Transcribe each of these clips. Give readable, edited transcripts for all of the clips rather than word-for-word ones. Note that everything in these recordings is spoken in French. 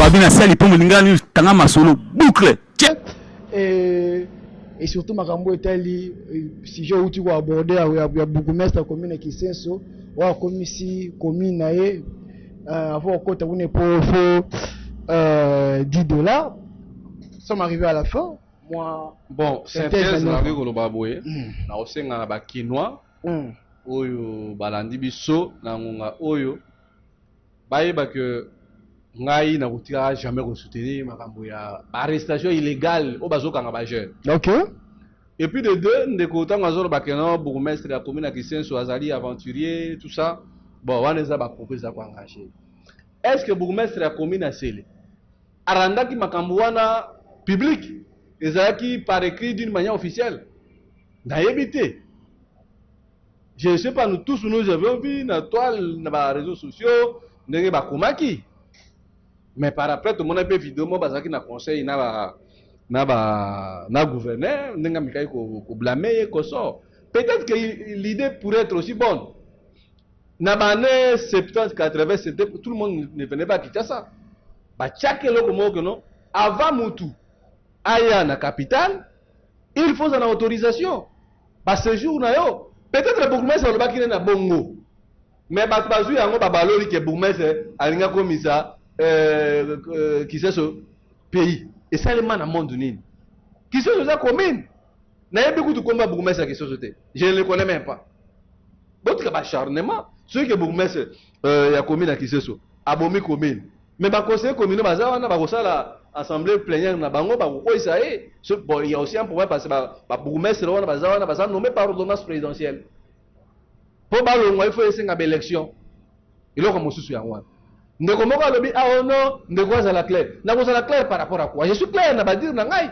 Babina Sali pour Mulingani, Tangama Solo, boucle. Et surtout, Makambo Etali, si j'ai outil à aborder, il y a beaucoup de mestres commune qui sont comme ici, commune, avant qu'on ait pour $10. Nous sommes arrivés à la fin. Moi, bon, synthèse, on a vu que le baboué, on a aussi un quinoa, oyo, balandi biso, na oyo, baïba que ngai na kutira jamais soutenir makambo ya arrestation illégale au bazo kanga ba jeune. OK. Et puis de deux, ndeko tanga zolo bakeno bourgmestre de la commune à Kisenso azali aventurier tout ça. Bon, on les a ba proposer à engager. Est-ce que bourgmestre de la commune a scellé aranda ki makambo wana public ezaki par écrit d'une manière officielle? Naïbité. Je ne sais pas, nous tous nous avons vu dans toile dans les réseaux sociaux, ndenge ba komaki. Mais par après, tout le monde a fait vidéo, moi, bazaki na conseil, na gouverneur, n'enga mikai ko blâmer, ko sort. Peut-être que l'idée pourrait être aussi bonne. Na bané 70, 80, tout le monde ne venait pas quitter ça. Ba tchake loko moko non. Avant Moutou, aya na capitale, il faut une autorisation. Ba séjour na yo. Peut-être le bourgmestre le bakine na bongo. Mais ba bazu yango ba baloli ke bourgmestre alinga komisa qui c'est ce pays et ça les man à monde nini qui c'est ça commune n'a pas beaucoup de combat bourgmestre qui société je ne le connais même pas d'autres acharnement ceux qui bourgmestre ya commune qui c'est ça abomi commune mais ba conseiller commune baza wana ba kosala assemblée plénière na bango ba ko isa bon il y a aussi un problème parce que ba bourgmestre wana baza nommé par ordonnance présidentielle pour ba longo il faut essayer une élection il a comme sous ya wana. Ndeko moko alobi ah non ndeko azala clair na kozala clair par rapport à quoi je suis clair na ba dire na ngai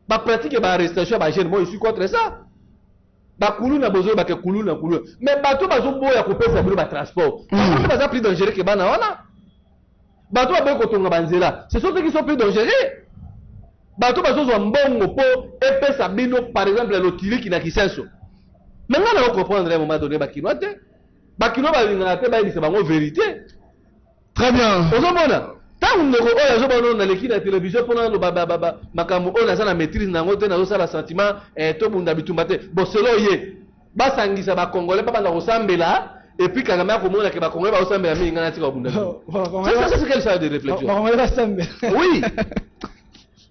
ba pratique ba arrestation ba jeune moi je suis contre ça ba kulu na bozo ba ke kulu na kulu mais bato bazo boya ko pesa bilo ba transport bato baza plus dangereux que bana wana bato ba ko tonga banzela c'est ceux qui sont plus dangereux bato bazo zo mbongo po epesa bino par exemple le tili qui na kisenso mais ngana ko comprendre à un moment donné ba kino te ba kino ba linga te ba ni c'est bango vérité. Très bien. Ozomona, tant on ne na l'équipe de la télévision pendant le makambo on a ça la maîtrise nango te na ça la sentiment to bunda bitumbate. Bon selo ye. Ba sangisa ba congolais pas banda kosambela et puis quand même ko mona ke ba congolais ba kosambela mi ngana tika bunda. Ça c'est quelle sorte de réflexion? Oui.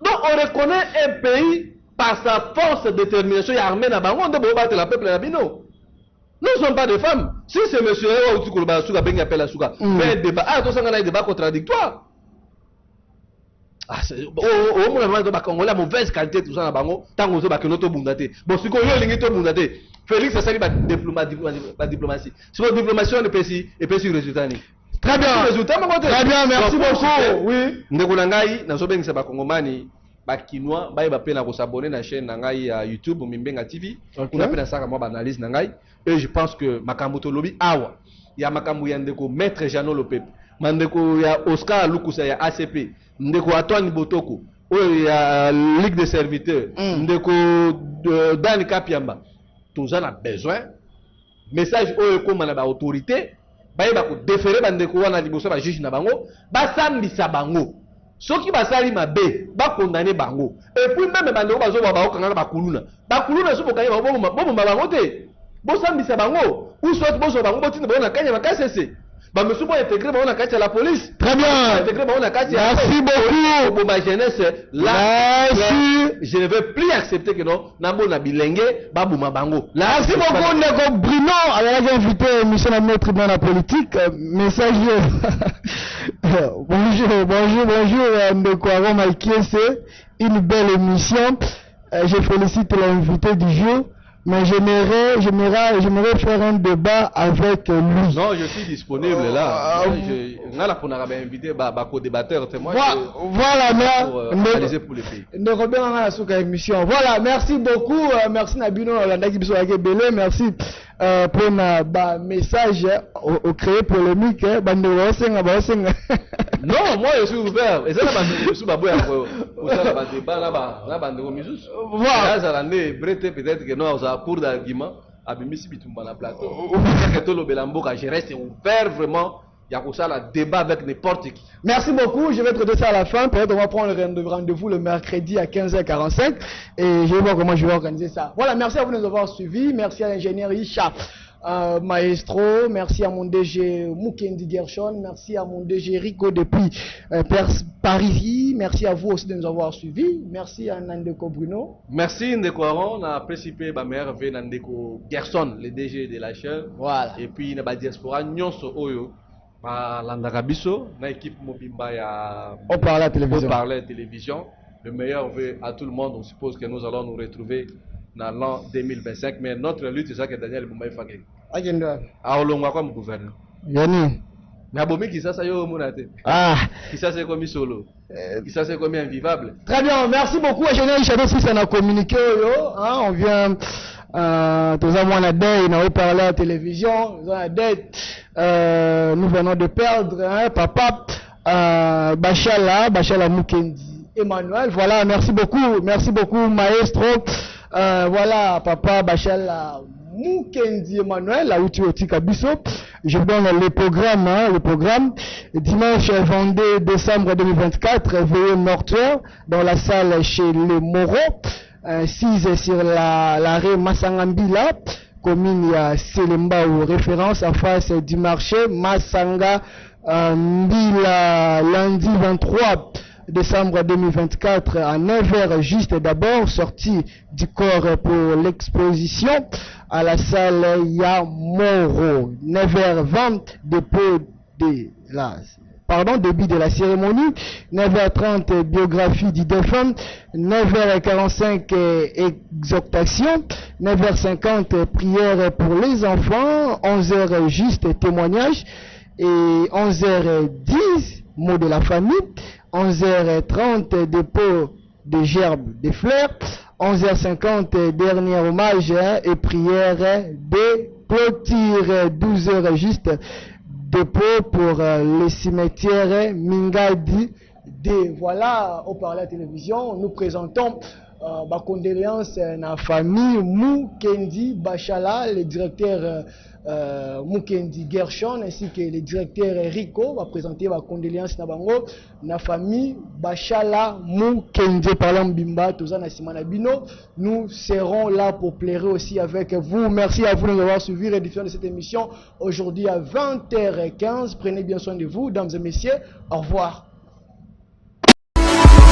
Donc on reconnaît un pays par sa force de détermination armée na bango de battre la peuple na bino. Nous ne sommes pas des femmes. Si ce monsieur fait un débat, tout ça, un débat contradictoire. Au moins, on a la mauvaise qualité, tout ça, tant qu'on se bat que notre bundate. Bon, si on a une bundate, Félix, ça c'est la diplomatie. Si la diplomatie, on est pas sur le résultat. Très bien. Très bien, merci beaucoup. Oui. Ndekolangai, na sobengi sa bakongomani. Bakinois ba pe na ko s'abonner na chaîne nangai ya YouTube Mimbenga TV kuna pe na saka moi analyse nangai et je pense que makambo to lobi awa ya makambo ya ndeko maître Jeannot Lopepe mandeko ya Oscar Lukusa ya ACP ndeko Antoine Botoko oyo ya Ligue des serviteurs ndeko Dan Kapiamba tous en a besoin message oyo comme na ba autorité ba ko déférer bandeko wana liboso ba juge na bango ba sambisa bango soki basali mabe ba condamner bango et puis même bandeko bazo ba okanga ba kuluna so bokanye ba bomo bango te bo sambisa bango ou soit bozo bango botina bona kanya makasese ba monsieur bo intégrer ba ona kati la police. Très bien. Intégrer ba ona kati. Merci beaucoup pour ma jeunesse là. Merci. Je ne veux plus accepter que non na bona bilenge ba buma bango. Merci beaucoup Ndeko Bruno alors invité émission à notre dans la politique message. Bonjour Ndeko Aroma Kiese, une belle émission. Je félicite l'invité du jour. Mais j'aimerais faire un débat avec lui. Non, je suis disponible là. On a la pour inviter co-débatteur témoin. Voilà, mais pour les pays. Voilà, merci beaucoup. Merci Nabino, merci pour un message au créer polémique. Non, moi je suis ouvert. Et ça, je suis baboué pour ça, la débat là-bas, voilà. Peut-être que nous avons cours d'argument. Abimisi bitumba na plateau. Que tout le belambo, je reste ouvert vraiment il y a ça la débat avec n'importe qui. Merci beaucoup. Je vais traiter ça à la fin. Peut-être on va prendre le rendez-vous le mercredi à 15h45 et je vais voir comment je vais organiser ça. Voilà, merci à vous de nous avoir suivis. Merci à l'ingénieur Isha Maestro. Merci à mon DG Mukendi Gershon. Merci à mon DG Rico depuis Paris. Merci à vous aussi de nous avoir suivis. Merci à Nandeko Bruno. Merci Ndeko Aron. On a participé à merveille Nandeko Gershon, le DG de la chaîne. Voilà. Et puis, on a diaspora Nyonso Oyo. Landaka biso na équipe mobimba ya On parle à la télévision. Le meilleur veut à tout le monde. On suppose que nous allons nous retrouver dans l'an 2025. Mais notre lutte, c'est ça que Daniel Boumbaï Fagé. Agenda. Ah, on l'a comme gouverneur. Yani. Mais abomi qui ça yo monate. Ah. Qui ça c'est comme solo. Qui ça c'est comme invivable. Très bien. Merci beaucoup à Général Chado si ça n'a communiqué. Hein, on vient. Tous à moi, on a parlé à la télévision. Nous venons de perdre papa Bachala Mukendi Emmanuel. Voilà, merci beaucoup maestro. Voilà, papa Bachala Mukendi Emmanuel, là où tu es Kabiso. Je vous donne le programme. Dimanche 22 décembre 2024, réveillé mortuaire dans la salle chez les Moreaux. 6 sur l'arrêt Massangambila, commune à Selemba ou référence en face du marché Massanga Mbila, lundi 23 décembre 2024 à 9h juste d'abord, sortie du corps pour l'exposition à la salle Yamoro. 9h20 dépôt début de la cérémonie, 9h30 biographie du défunt, 9h45 exhortation, 9h50 prière pour les enfants, 11h juste témoignage et 11h10 mot de la famille, 11h30 dépôt de gerbes de fleurs, 11h50 dernier hommage et prière de clôture, 12h juste dépôt pour le cimetière Mingadi. Voilà, au parler à la télévision, nous présentons ma condoléance à la famille Mukendi Bachala, le directeur Mukendi Gershon, ainsi que le directeur Rico va présenter ma condoléance à la famille Bachala Mukendi Palambimba, Tozana Simanabino. Nous serons là pour plairer aussi avec vous. Merci à vous de nous avoir suivi l'édition de cette émission aujourd'hui à 20h15. Prenez bien soin de vous, dames et messieurs. Au revoir.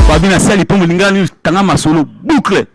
Babina sali pongo lingani tanga masolo boucle.